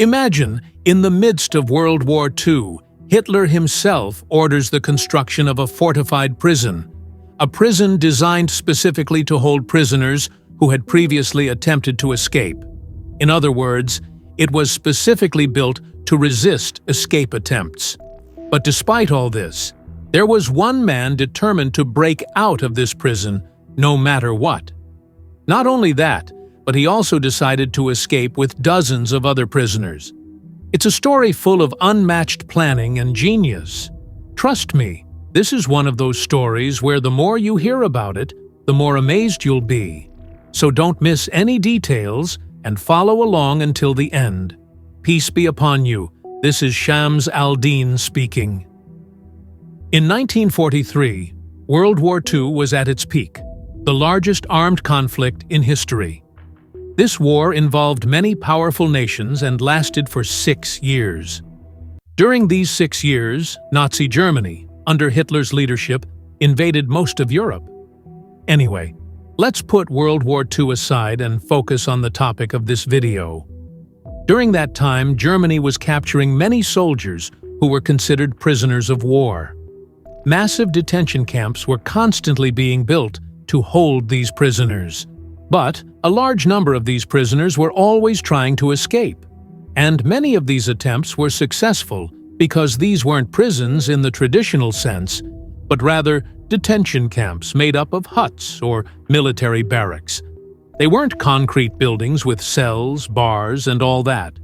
Imagine, in the midst of World War II, Hitler himself orders the construction of a fortified prison, a prison designed specifically to hold prisoners who had previously attempted to escape. In other words, it was specifically built to resist escape attempts. But despite all this, there was one man determined to break out of this prison no matter what. Not only that, but he also decided to escape with dozens of other prisoners. It's a story full of unmatched planning and genius. Trust me, this is one of those stories where the more you hear about it, the more amazed you'll be. So don't miss any details and follow along until the end. Peace be upon you. This is Shams al-Din speaking. In 1943, World War II was at its peak, the largest armed conflict in history. This war involved many powerful nations and lasted for 6 years. During these 6 years, Nazi Germany, under Hitler's leadership, invaded most of Europe. Anyway, let's put World War II aside and focus on the topic of this video. During that time, Germany was capturing many soldiers who were considered prisoners of war. Massive detention camps were constantly being built to hold these prisoners. But a large number of these prisoners were always trying to escape. And many of these attempts were successful because these weren't prisons in the traditional sense, but rather detention camps made up of huts or military barracks. They weren't concrete buildings with cells, bars, and all that.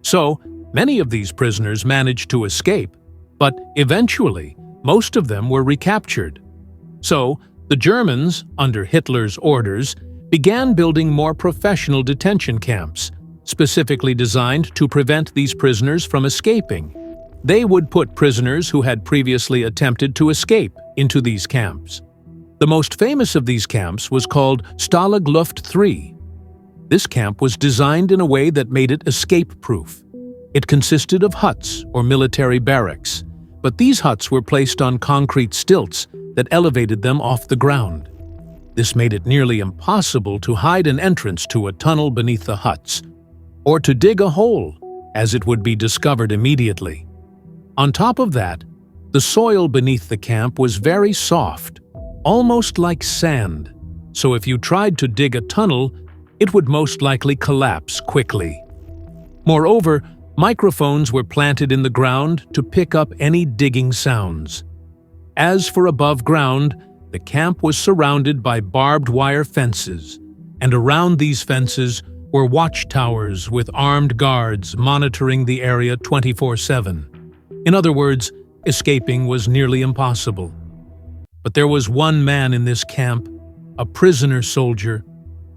So, many of these prisoners managed to escape, but eventually, most of them were recaptured. So, the Germans, under Hitler's orders, began building more professional detention camps, specifically designed to prevent these prisoners from escaping. They would put prisoners who had previously attempted to escape into these camps. The most famous of these camps was called Stalag Luft III. This camp was designed in a way that made it escape-proof. It consisted of huts or military barracks, but these huts were placed on concrete stilts that elevated them off the ground. This made it nearly impossible to hide an entrance to a tunnel beneath the huts, or to dig a hole, as it would be discovered immediately. On top of that, the soil beneath the camp was very soft, almost like sand, so if you tried to dig a tunnel, it would most likely collapse quickly. Moreover, microphones were planted in the ground to pick up any digging sounds. As for above ground, the camp was surrounded by barbed wire fences, and around these fences were watchtowers with armed guards monitoring the area 24/7. In other words, escaping was nearly impossible. But there was one man in this camp, a prisoner soldier,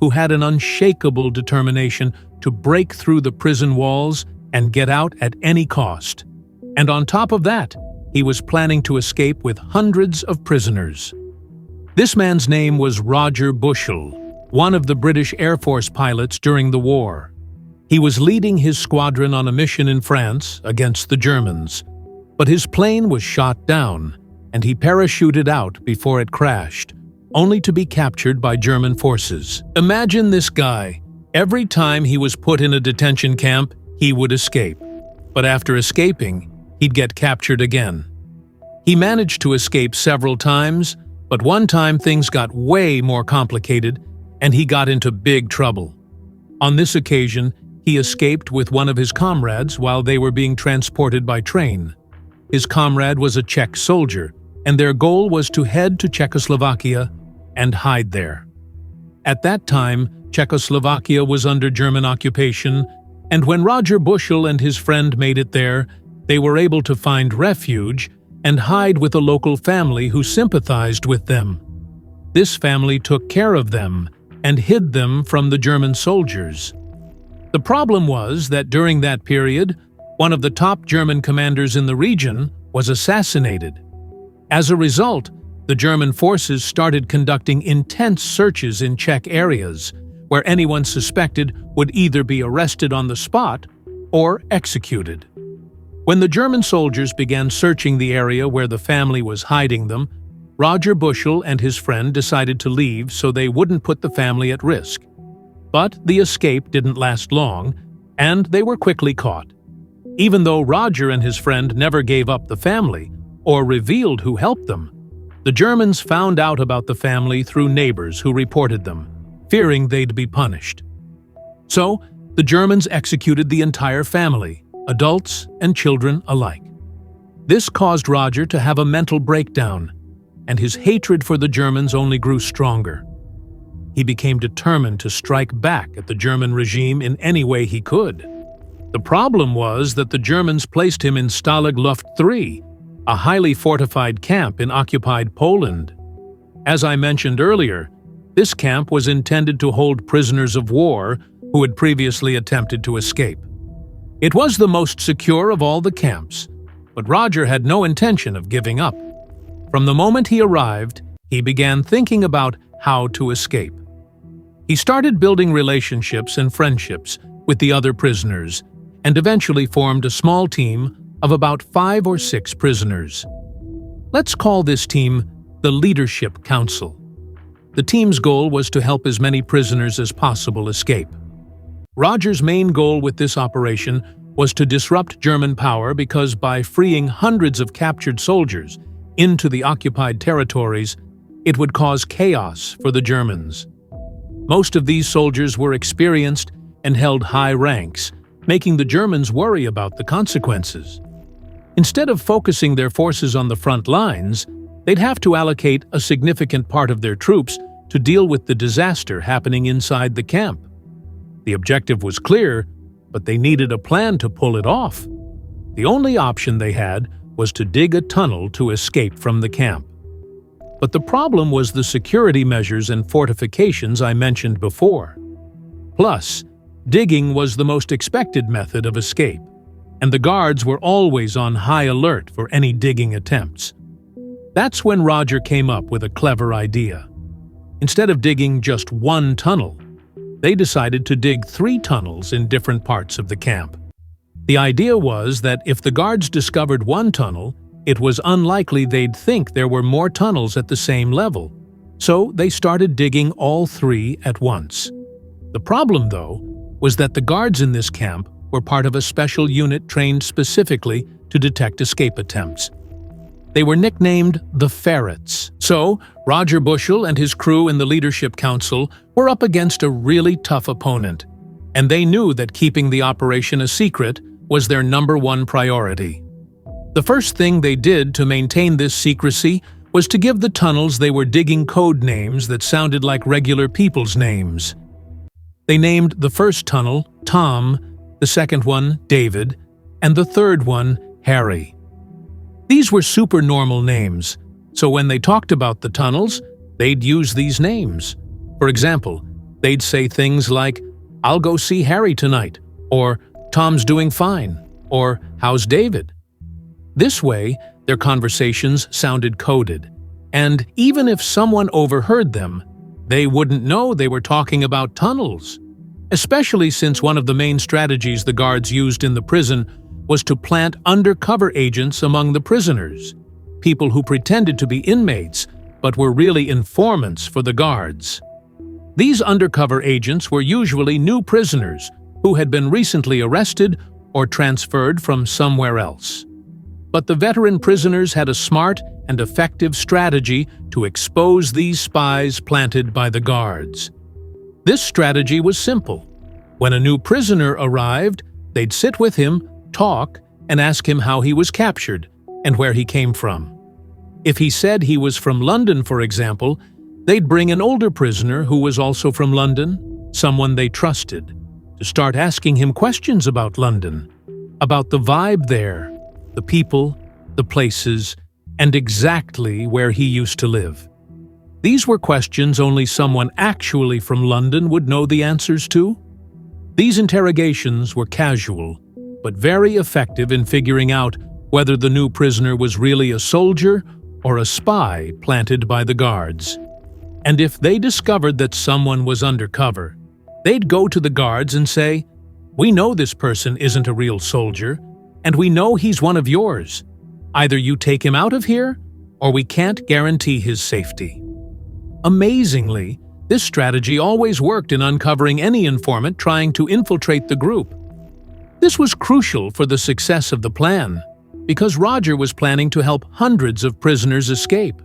who had an unshakable determination to break through the prison walls and get out at any cost. And on top of that, he was planning to escape with hundreds of prisoners. This man's name was Roger Bushell, one of the British Air Force pilots during the war. He was leading his squadron on a mission in France against the Germans, but his plane was shot down, and he parachuted out before it crashed, only to be captured by German forces. Imagine this guy. Every time he was put in a detention camp, he would escape. But after escaping, he'd get captured again. He managed to escape several times, but one time things got way more complicated, and he got into big trouble. On this occasion, he escaped with one of his comrades while they were being transported by train. His comrade was a Czech soldier, and their goal was to head to Czechoslovakia and hide there. At that time, Czechoslovakia was under German occupation, and when Roger Bushell and his friend made it there, they were able to find refuge and hide with a local family who sympathized with them. This family took care of them and hid them from the German soldiers. The problem was that during that period, one of the top German commanders in the region was assassinated. As a result, the German forces started conducting intense searches in Czech areas, where anyone suspected would either be arrested on the spot or executed. When the German soldiers began searching the area where the family was hiding them, Roger Bushell and his friend decided to leave so they wouldn't put the family at risk. But the escape didn't last long, and they were quickly caught. Even though Roger and his friend never gave up the family or revealed who helped them, the Germans found out about the family through neighbors who reported them, fearing they'd be punished. So, the Germans executed the entire family, adults and children alike. This caused Roger to have a mental breakdown, and his hatred for the Germans only grew stronger. He became determined to strike back at the German regime in any way he could. The problem was that the Germans placed him in Stalag Luft III, a highly fortified camp in occupied Poland. As I mentioned earlier, this camp was intended to hold prisoners of war who had previously attempted to escape. It was the most secure of all the camps, but Roger had no intention of giving up. From the moment he arrived, he began thinking about how to escape. He started building relationships and friendships with the other prisoners, and eventually formed a small team of about 5 or 6 prisoners. Let's call this team the Leadership Council. The team's goal was to help as many prisoners as possible escape. Roger's main goal with this operation was to disrupt German power because by freeing hundreds of captured soldiers into the occupied territories, it would cause chaos for the Germans. Most of these soldiers were experienced and held high ranks, making the Germans worry about the consequences. Instead of focusing their forces on the front lines, they'd have to allocate a significant part of their troops to deal with the disaster happening inside the camp. The objective was clear, but they needed a plan to pull it off. The only option they had was to dig a tunnel to escape from the camp. But the problem was the security measures and fortifications I mentioned before. Plus, digging was the most expected method of escape, and the guards were always on high alert for any digging attempts. That's when Roger came up with a clever idea. Instead of digging just one tunnel, they decided to dig 3 tunnels in different parts of the camp. The idea was that if the guards discovered one tunnel, it was unlikely they'd think there were more tunnels at the same level, so they started digging all 3 at once. The problem, though, was that the guards in this camp were part of a special unit trained specifically to detect escape attempts. They were nicknamed the Ferrets. So, Roger Bushell and his crew in the Leadership Council were up against a really tough opponent, and they knew that keeping the operation a secret was their #1 priority. The first thing they did to maintain this secrecy was to give the tunnels they were digging code names that sounded like regular people's names. They named the first tunnel Tom, the second one David, and the third one Harry. These were super normal names, so when they talked about the tunnels, they'd use these names. For example, they'd say things like, "I'll go see Harry tonight," or "Tom's doing fine," or "How's David?" This way, their conversations sounded coded, and even if someone overheard them, they wouldn't know they were talking about tunnels, especially since one of the main strategies the guards used in the prison was to plant undercover agents among the prisoners, people who pretended to be inmates but were really informants for the guards. These undercover agents were usually new prisoners who had been recently arrested or transferred from somewhere else. But the veteran prisoners had a smart and effective strategy to expose these spies planted by the guards. This strategy was simple. When a new prisoner arrived, they'd sit with him, talk, and ask him how he was captured and where he came from. If he said he was from London, for example, they'd bring an older prisoner who was also from London, someone they trusted, to start asking him questions about London, about the vibe there, the people, the places, and exactly where he used to live. These were questions only someone actually from London would know the answers to. These interrogations were casual, but very effective in figuring out whether the new prisoner was really a soldier or a spy planted by the guards. And if they discovered that someone was undercover, they'd go to the guards and say, "We know this person isn't a real soldier, and we know he's one of yours. Either you take him out of here, or we can't guarantee his safety." Amazingly, this strategy always worked in uncovering any informant trying to infiltrate the group. This was crucial for the success of the plan, because Roger was planning to help hundreds of prisoners escape.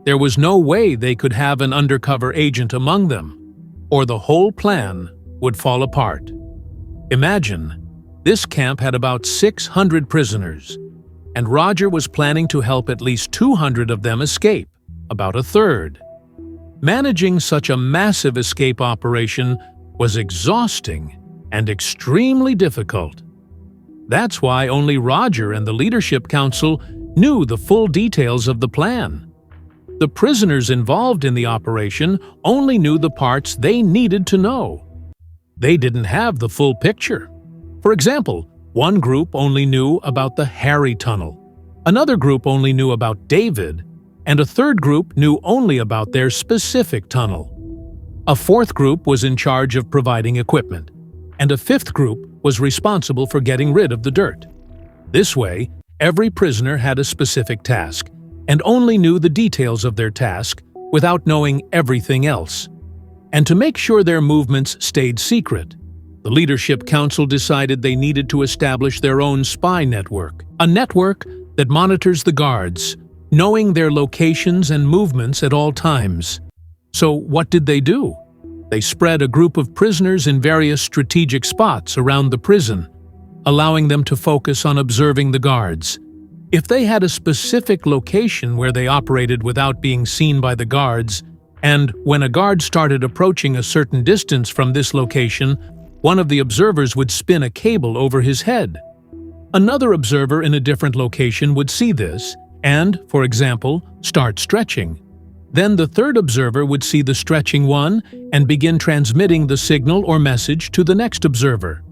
There was no way they could have an undercover agent among them, or the whole plan would fall apart. Imagine, this camp had about 600 prisoners, and Roger was planning to help at least 200 of them escape, about a third. Managing such a massive escape operation was exhausting and extremely difficult. That's why only Roger and the Leadership Council knew the full details of the plan. The prisoners involved in the operation only knew the parts they needed to know. They didn't have the full picture. For example, one group only knew about the Harry Tunnel, another group only knew about David, and a third group knew only about their specific tunnel. A fourth group was in charge of providing equipment, and a fifth group was responsible for getting rid of the dirt. This way, every prisoner had a specific task, and only knew the details of their task without knowing everything else. And to make sure their movements stayed secret, the Leadership Council decided they needed to establish their own spy network, a network that monitors the guards, knowing their locations and movements at all times. So what did they do? They spread a group of prisoners in various strategic spots around the prison, allowing them to focus on observing the guards. If they had a specific location where they operated without being seen by the guards, and when a guard started approaching a certain distance from this location, one of the observers would spin a cable over his head. Another observer in a different location would see this and, for example, start stretching. Then the third observer would see the stretching one and begin transmitting the signal or message to the next observer.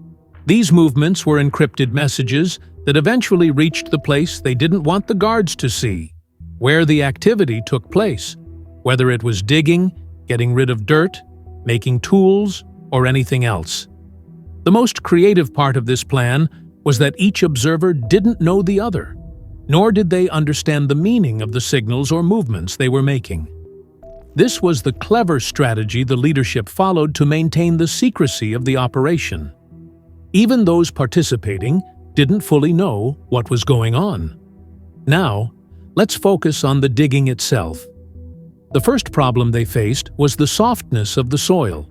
These movements were encrypted messages that eventually reached the place they didn't want the guards to see, where the activity took place, whether it was digging, getting rid of dirt, making tools, or anything else. The most creative part of this plan was that each observer didn't know the other, nor did they understand the meaning of the signals or movements they were making. This was the clever strategy the leadership followed to maintain the secrecy of the operation. Even those participating didn't fully know what was going on. Now, let's focus on the digging itself. The first problem they faced was the softness of the soil.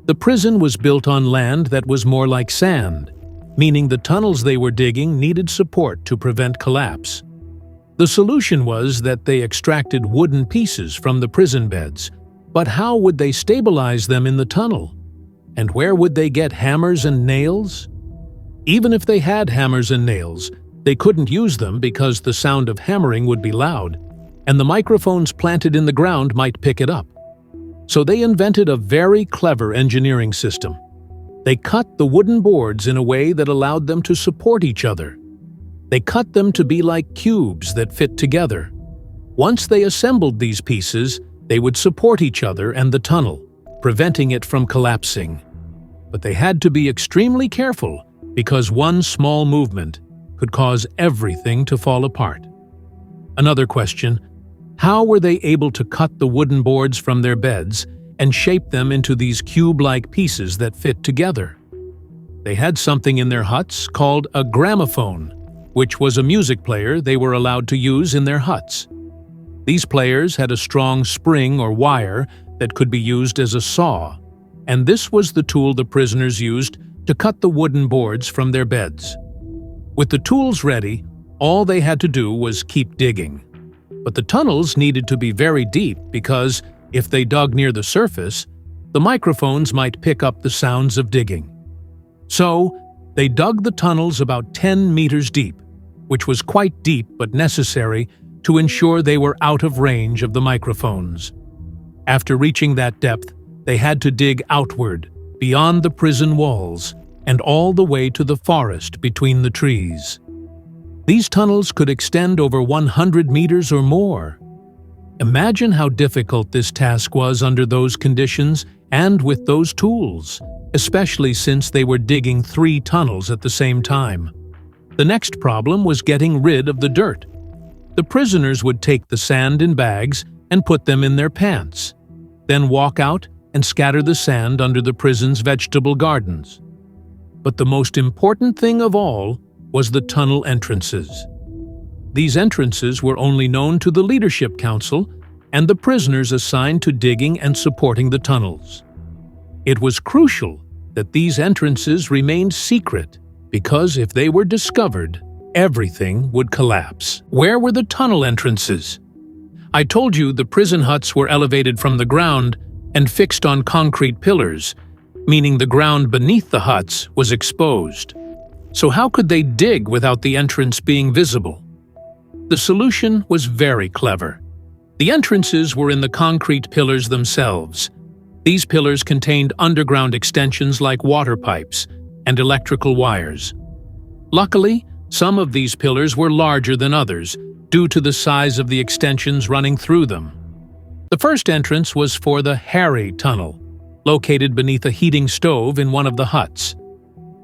The prison was built on land that was more like sand, meaning the tunnels they were digging needed support to prevent collapse. The solution was that they extracted wooden pieces from the prison beds, but how would they stabilize them in the tunnel? And where would they get hammers and nails? Even if they had hammers and nails, they couldn't use them because the sound of hammering would be loud, and the microphones planted in the ground might pick it up. So they invented a very clever engineering system. They cut the wooden boards in a way that allowed them to support each other. They cut them to be like cubes that fit together. Once they assembled these pieces, they would support each other and the tunnel, preventing it from collapsing. But they had to be extremely careful because one small movement could cause everything to fall apart. Another question: how were they able to cut the wooden boards from their beds and shape them into these cube-like pieces that fit together? They had something in their huts called a gramophone, which was a music player they were allowed to use in their huts. These players had a strong spring or wire that could be used as a saw, and this was the tool the prisoners used to cut the wooden boards from their beds. With the tools ready, all they had to do was keep digging. But the tunnels needed to be very deep because, if they dug near the surface, the microphones might pick up the sounds of digging. So, they dug the tunnels about 10 meters deep, which was quite deep but necessary to ensure they were out of range of the microphones. After reaching that depth, they had to dig outward, beyond the prison walls, and all the way to the forest between the trees. These tunnels could extend over 100 meters or more. Imagine how difficult this task was under those conditions and with those tools, especially since they were digging 3 tunnels at the same time. The next problem was getting rid of the dirt. The prisoners would take the sand in bags and put them in their pants, then walk out and scatter the sand under the prison's vegetable gardens. But the most important thing of all was the tunnel entrances. These entrances were only known to the Leadership Council and the prisoners assigned to digging and supporting the tunnels. It was crucial that these entrances remained secret, because if they were discovered, everything would collapse. Where were the tunnel entrances? I told you the prison huts were elevated from the ground and fixed on concrete pillars, meaning the ground beneath the huts was exposed. So how could they dig without the entrance being visible? The solution was very clever. The entrances were in the concrete pillars themselves. These pillars contained underground extensions like water pipes and electrical wires. Luckily, some of these pillars were larger than others due to the size of the extensions running through them. The first entrance was for the Harry Tunnel, located beneath a heating stove in one of the huts.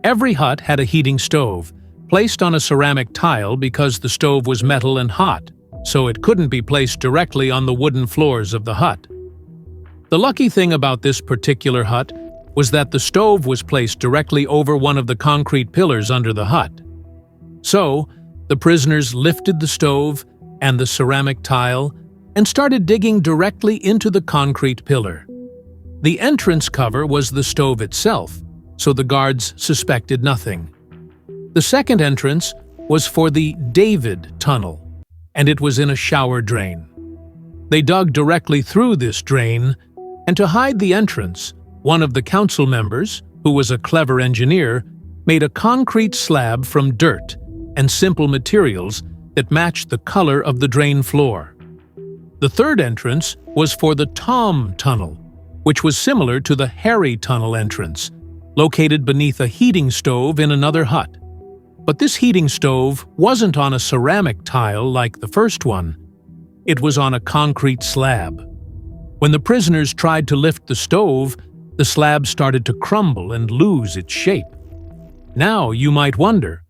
Every hut had a heating stove, placed on a ceramic tile because the stove was metal and hot, so it couldn't be placed directly on the wooden floors of the hut. The lucky thing about this particular hut was that the stove was placed directly over one of the concrete pillars under the hut. So, the prisoners lifted the stove and the ceramic tile and started digging directly into the concrete pillar. The entrance cover was the stove itself, so the guards suspected nothing. The second entrance was for the David Tunnel, and it was in a shower drain. They dug directly through this drain, and to hide the entrance, one of the council members, who was a clever engineer, made a concrete slab from dirt and simple materials that matched the color of the drain floor. The third entrance was for the Tom Tunnel, which was similar to the Harry Tunnel entrance, located beneath a heating stove in another hut. But this heating stove wasn't on a ceramic tile like the first one. It was on a concrete slab. When the prisoners tried to lift the stove, the slab started to crumble and lose its shape. Now you might wonder,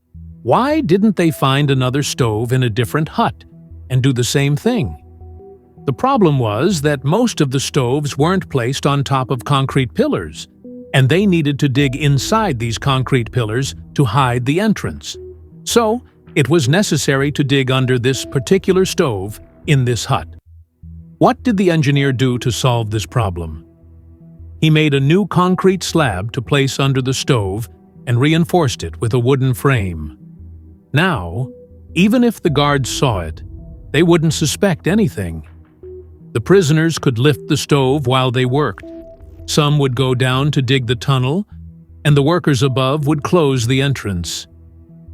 why didn't they find another stove in a different hut and do the same thing? The problem was that most of the stoves weren't placed on top of concrete pillars, and they needed to dig inside these concrete pillars to hide the entrance. So, it was necessary to dig under this particular stove in this hut. What did the engineer do to solve this problem? He made a new concrete slab to place under the stove and reinforced it with a wooden frame. Now, even if the guards saw it, they wouldn't suspect anything. The prisoners could lift the stove while they worked. Some would go down to dig the tunnel, and the workers above would close the entrance.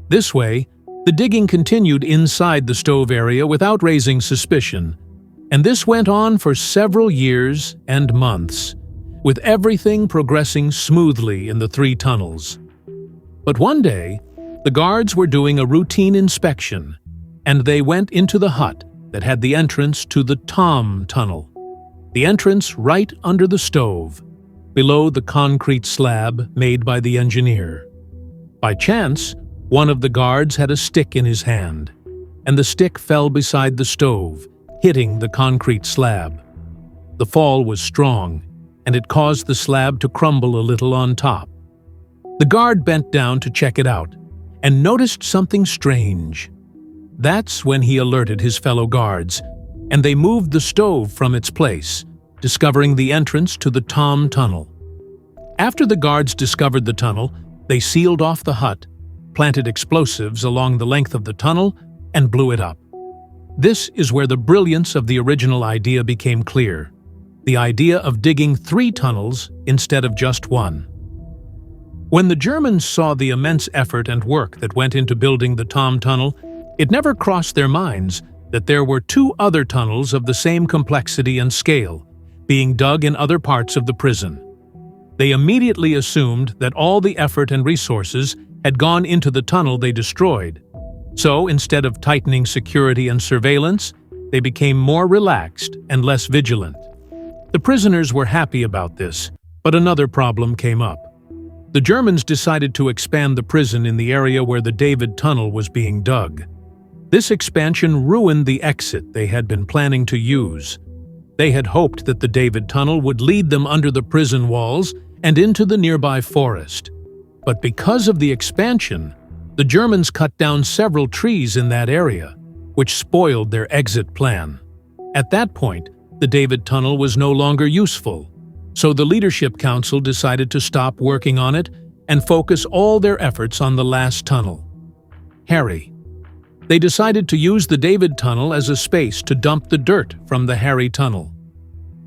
This way, the digging continued inside the stove area without raising suspicion, and this went on for several years and months, with everything progressing smoothly in the three tunnels. But one day, the guards were doing a routine inspection, and they went into the hut that had the entrance to the Tom Tunnel, the entrance right under the stove, below the concrete slab made by the engineer. By chance, one of the guards had a stick in his hand, and the stick fell beside the stove, hitting the concrete slab. The fall was strong, and it caused the slab to crumble a little on top. The guard bent down to check it out, and noticed something strange. That's when he alerted his fellow guards, and they moved the stove from its place, discovering the entrance to the Tom Tunnel. After the guards discovered the tunnel, they sealed off the hut, planted explosives along the length of the tunnel, and blew it up. This is where the brilliance of the original idea became clear, the idea of digging 3 tunnels instead of just one. When the Germans saw the immense effort and work that went into building the Tom Tunnel, it never crossed their minds that there were 2 other tunnels of the same complexity and scale, being dug in other parts of the prison. They immediately assumed that all the effort and resources had gone into the tunnel they destroyed. So, instead of tightening security and surveillance, they became more relaxed and less vigilant. The prisoners were happy about this, but another problem came up. The Germans decided to expand the prison in the area where the David Tunnel was being dug. This expansion ruined the exit they had been planning to use. They had hoped that the David Tunnel would lead them under the prison walls and into the nearby forest. But because of the expansion, the Germans cut down several trees in that area, which spoiled their exit plan. At that point, the David Tunnel was no longer useful, so the Leadership Council decided to stop working on it and focus all their efforts on the last tunnel, Harry. They decided to use the David Tunnel as a space to dump the dirt from the Harry Tunnel.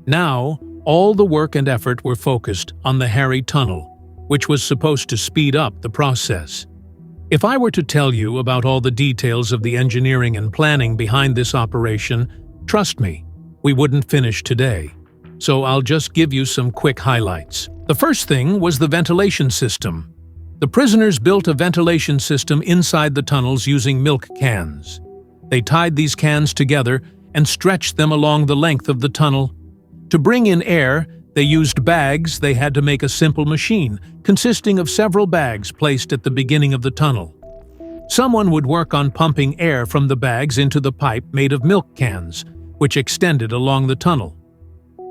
Now, all the work and effort were focused on the Harry Tunnel, which was supposed to speed up the process. If I were to tell you about all the details of the engineering and planning behind this operation, trust me, we wouldn't finish today. So I'll just give you some quick highlights. The first thing was the ventilation system. The prisoners built a ventilation system inside the tunnels using milk cans. They tied these cans together and stretched them along the length of the tunnel. To bring in air, they used bags. They had to make a simple machine consisting of several bags placed at the beginning of the tunnel. Someone would work on pumping air from the bags into the pipe made of milk cans, which extended along the tunnel.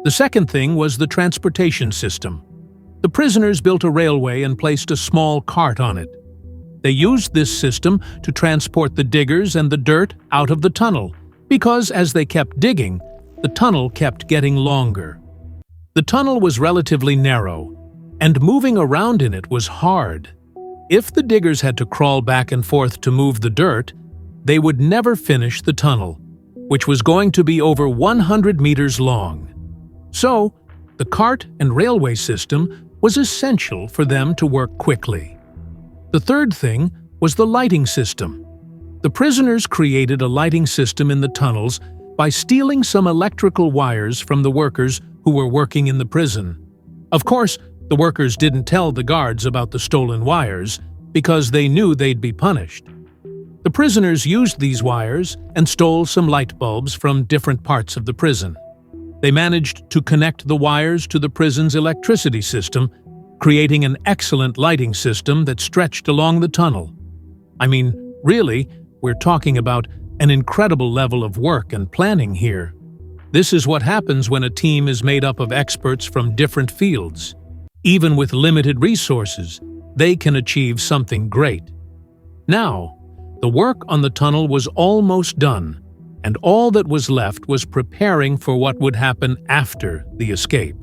The second thing was the transportation system. The prisoners built a railway and placed a small cart on it. They used this system to transport the diggers and the dirt out of the tunnel, because as they kept digging, the tunnel kept getting longer. The tunnel was relatively narrow, and moving around in it was hard. If the diggers had to crawl back and forth to move the dirt, they would never finish the tunnel, which was going to be over 100 meters long. So, the cart and railway system was essential for them to work quickly. The third thing was the lighting system. The prisoners created a lighting system in the tunnels by stealing some electrical wires from the workers who were working in the prison. Of course, the workers didn't tell the guards about the stolen wires because they knew they'd be punished. The prisoners used these wires and stole some light bulbs from different parts of the prison. They managed to connect the wires to the prison's electricity system, creating an excellent lighting system that stretched along the tunnel. I mean, really, we're talking about an incredible level of work and planning here. This is what happens when a team is made up of experts from different fields. Even with limited resources, they can achieve something great. Now, the work on the tunnel was almost done, and all that was left was preparing for what would happen after the escape.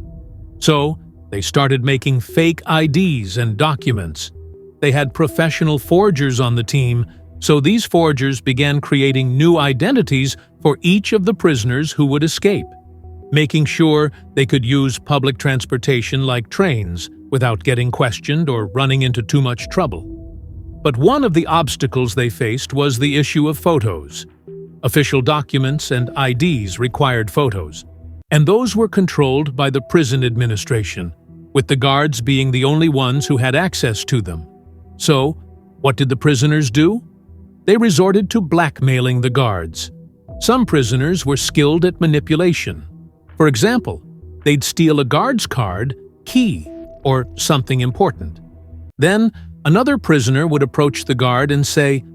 So, they started making fake IDs and documents. They had professional forgers on the team, so these forgers began creating new identities for each of the prisoners who would escape, making sure they could use public transportation like trains without getting questioned or running into too much trouble. But one of the obstacles they faced was the issue of photos. Official documents and IDs required photos, and those were controlled by the prison administration, with the guards being the only ones who had access to them. So, what did the prisoners do? They resorted to blackmailing the guards. Some prisoners were skilled at manipulation. For example, they'd steal a guard's card, key, or something important. Then, another prisoner would approach the guard and say,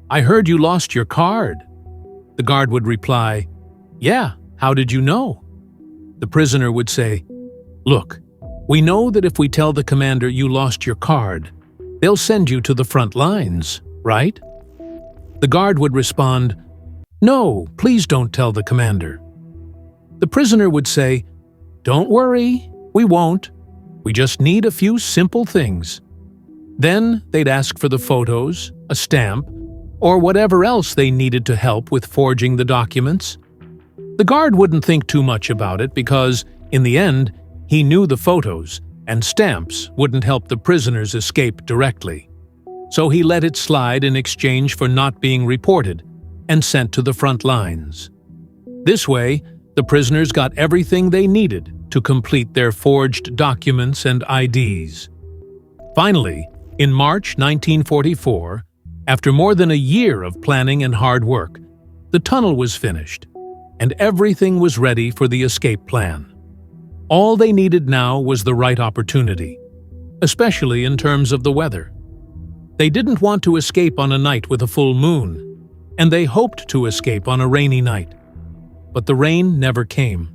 "I heard you lost your card." The guard would reply, "Yeah, how did you know?" The prisoner would say, "Look, we know that if we tell the commander you lost your card, they'll send you to the front lines, right?" The guard would respond, "No, please don't tell the commander." The prisoner would say, "Don't worry, we won't. We just need a few simple things." Then they'd ask for the photos, a stamp, or whatever else they needed to help with forging the documents. The guard wouldn't think too much about it because, in the end, he knew the photos and stamps wouldn't help the prisoners escape directly. So he let it slide in exchange for not being reported and sent to the front lines. This way, the prisoners got everything they needed to complete their forged documents and IDs. Finally, in March 1944, after more than a year of planning and hard work, the tunnel was finished, and everything was ready for the escape plan. All they needed now was the right opportunity, especially in terms of the weather. They didn't want to escape on a night with a full moon, and they hoped to escape on a rainy night. But the rain never came.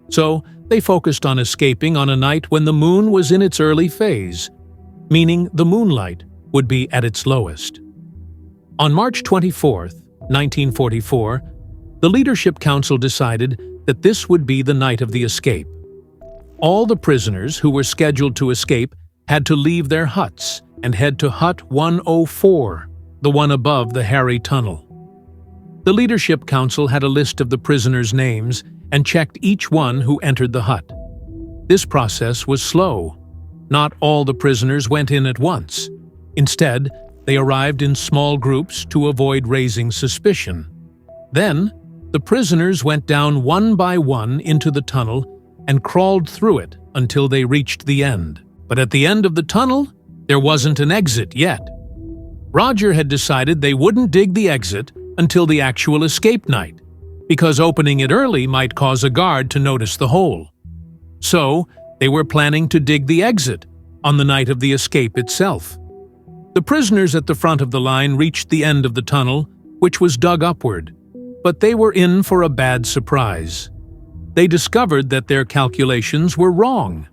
So they focused on escaping on a night when the moon was in its early phase. meaning the moonlight would be at its lowest. On March 24, 1944, the Leadership Council decided that this would be the night of the escape. All the prisoners who were scheduled to escape had to leave their huts and head to Hut 104, the one above the Harry Tunnel. The Leadership Council had a list of the prisoners' names and checked each one who entered the hut. This process was slow. Not all the prisoners went in at once. Instead, they arrived in small groups to avoid raising suspicion. Then, the prisoners went down one by one into the tunnel and crawled through it until they reached the end. But at the end of the tunnel, there wasn't an exit yet. Roger had decided they wouldn't dig the exit until the actual escape night, because opening it early might cause a guard to notice the hole. So, they were planning to dig the exit on the night of the escape itself. The prisoners at the front of the line reached the end of the tunnel, which was dug upward, but they were in for a bad surprise. They discovered that their calculations were wrong.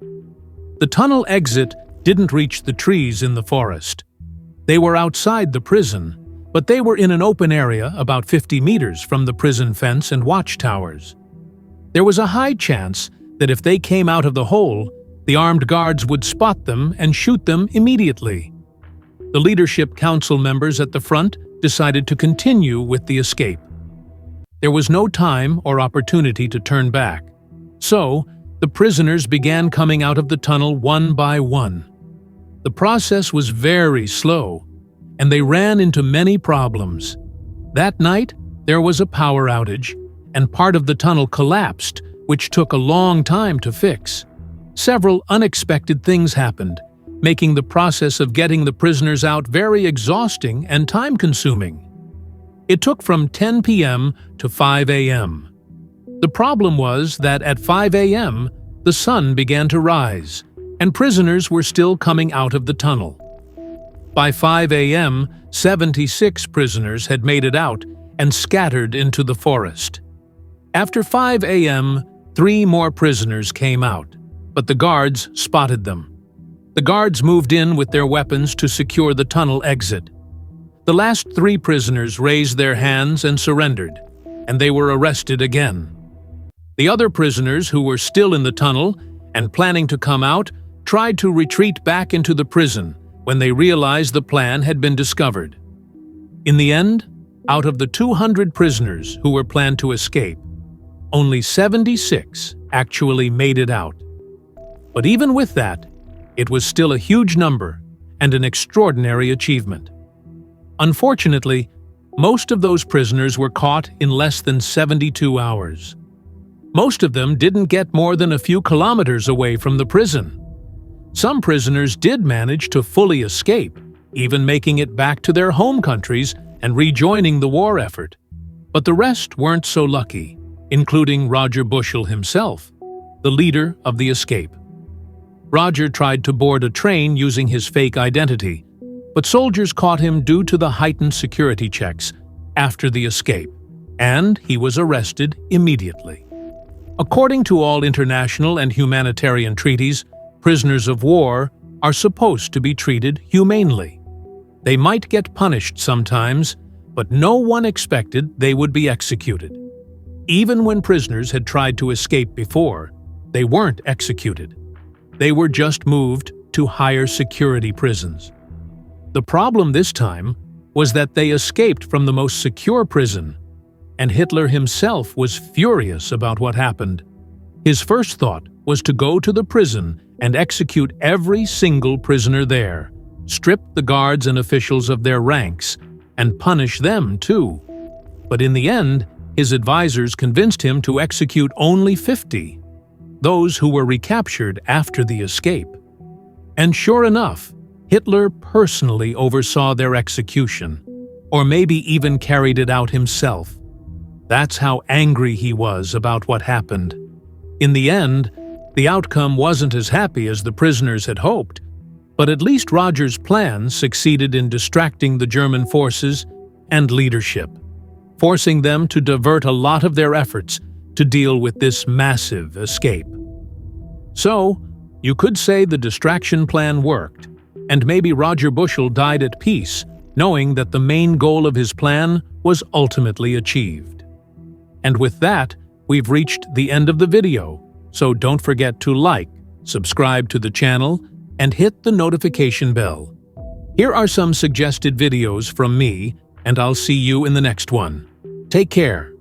The tunnel exit didn't reach the trees in the forest. They were outside the prison, but they were in an open area about 50 meters from the prison fence and watchtowers. There was a high chance that if they came out of the hole, the armed guards would spot them and shoot them immediately. The Leadership Council members at the front decided to continue with the escape. There was no time or opportunity to turn back, so the prisoners began coming out of the tunnel one by one. The process was very slow, and they ran into many problems. That night, there was a power outage, and part of the tunnel collapsed, which took a long time to fix. Several unexpected things happened, making the process of getting the prisoners out very exhausting and time-consuming. It took from 10 p.m. to 5 a.m. The problem was that at 5 a.m., the sun began to rise, and prisoners were still coming out of the tunnel. By 5 a.m., 76 prisoners had made it out and scattered into the forest. After 5 a.m., 3 more prisoners came out, but the guards spotted them. The guards moved in with their weapons to secure the tunnel exit. The last 3 prisoners raised their hands and surrendered, and they were arrested again. The other prisoners who were still in the tunnel and planning to come out tried to retreat back into the prison when they realized the plan had been discovered. In the end, out of the 200 prisoners who were planned to escape, only 76 actually made it out. But even with that, it was still a huge number and an extraordinary achievement. Unfortunately, most of those prisoners were caught in less than 72 hours. Most of them didn't get more than a few kilometers away from the prison. Some prisoners did manage to fully escape, even making it back to their home countries and rejoining the war effort. But the rest weren't so lucky, including Roger Bushell himself, the leader of the escape. Roger tried to board a train using his fake identity, but soldiers caught him due to the heightened security checks after the escape, and he was arrested immediately. According to all international and humanitarian treaties, prisoners of war are supposed to be treated humanely. They might get punished sometimes, but no one expected they would be executed. Even when prisoners had tried to escape before, they weren't executed. They were just moved to higher security prisons. The problem this time was that they escaped from the most secure prison, and Hitler himself was furious about what happened. His first thought was to go to the prison and execute every single prisoner there, strip the guards and officials of their ranks, and punish them too. But in the end, his advisors convinced him to execute only 50, those who were recaptured after the escape. And sure enough, Hitler personally oversaw their execution, or maybe even carried it out himself. That's how angry he was about what happened. In the end, the outcome wasn't as happy as the prisoners had hoped, but at least Roger's plan succeeded in distracting the German forces and leadership, forcing them to divert a lot of their efforts to deal with this massive escape. So, you could say the distraction plan worked, And maybe Roger Bushell died at peace, knowing that the main goal of his plan was ultimately achieved. And with that, we've reached the end of the video, so don't forget to like, subscribe to the channel, and hit the notification bell. Here are some suggested videos from me, and I'll see you in the next one. Take care.